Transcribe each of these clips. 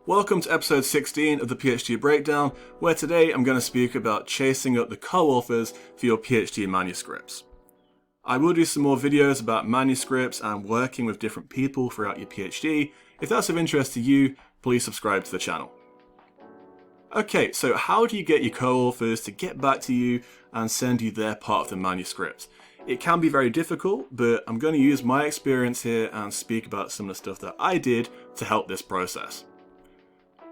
Welcome to episode 16 of the PhD Breakdown, where today I'm going to speak about chasing up the co-authors for your PhD manuscripts. I will do some more videos about manuscripts and working with different people throughout your PhD. If that's of interest to you, please subscribe to the channel. Okay, so how do you get your co-authors to get back to you and send you their part of the manuscript? It can be very difficult, but I'm going to use my experience here and speak about some of the stuff that I did to help this process.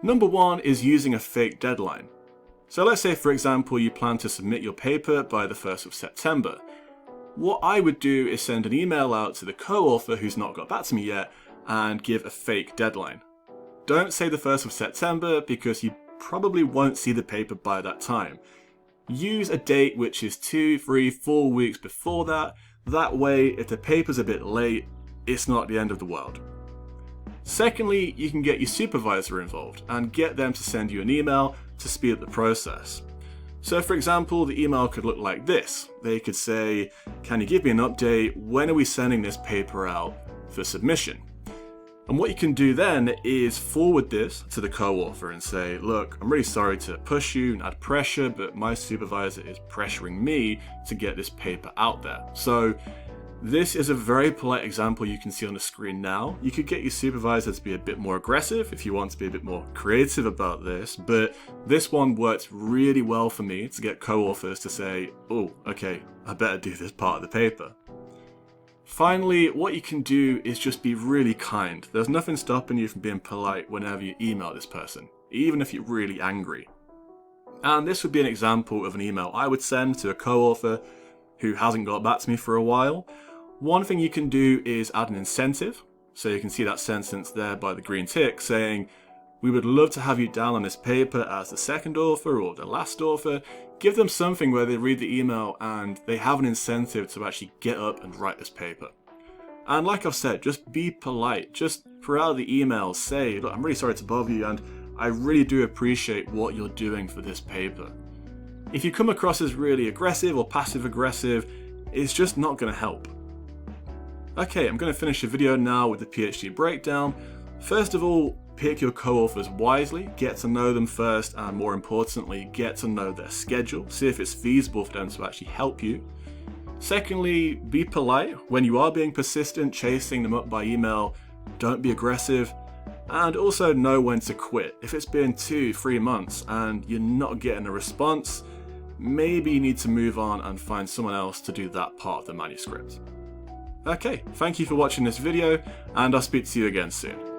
Number one is using a fake deadline. So let's say, for example, you plan to submit your paper by the 1st of September. What I would do is send an email out to the co-author who's not got back to me yet and give a fake deadline. Don't say the 1st of September because you probably won't see the paper by that time. Use a date which is 2, 3, 4 weeks before that. That way, if the paper's a bit late, it's not the end of the world. Secondly, you can get your supervisor involved and get them to send you an email to speed up the process. So for example, the email could look like this. They could say, "Can you give me an update? When are we sending this paper out for submission?" And what you can do then is forward this to the co-author and say, "Look, I'm really sorry to push you and add pressure, but my supervisor is pressuring me to get this paper out there." So this is a very polite example you can see on the screen now. You could get your supervisor to be a bit more aggressive if you want to be a bit more creative about this, but this one worked really well for me to get co-authors to say, "Oh, okay, I better do this part of the paper." Finally, what you can do is just be really kind. There's nothing stopping you from being polite whenever you email this person, even if you're really angry. And this would be an example of an email I would send to a co-author who hasn't got back to me for a while. One thing you can do is add an incentive. So you can see that sentence there by the green tick saying, "We would love to have you down on this paper as the second author or the last author." Give them something where they read the email and they have an incentive to actually get up and write this paper. And like I've said, just be polite. Just throughout the email say, "Look, I'm really sorry to bother you and I really do appreciate what you're doing for this paper." If you come across as really aggressive or passive aggressive, it's just not going to help. Okay, I'm going to finish the video now with the PhD breakdown. First of all, pick your co-authors wisely, get to know them first, and more importantly, get to know their schedule, see if it's feasible for them to actually help you. Secondly, be polite. When you are being persistent, chasing them up by email, don't be aggressive. And also know when to quit. If it's been 2, 3 months and you're not getting a response, maybe you need to move on and find someone else to do that part of the manuscript. Okay, thank you for watching this video, and I'll speak to you again soon.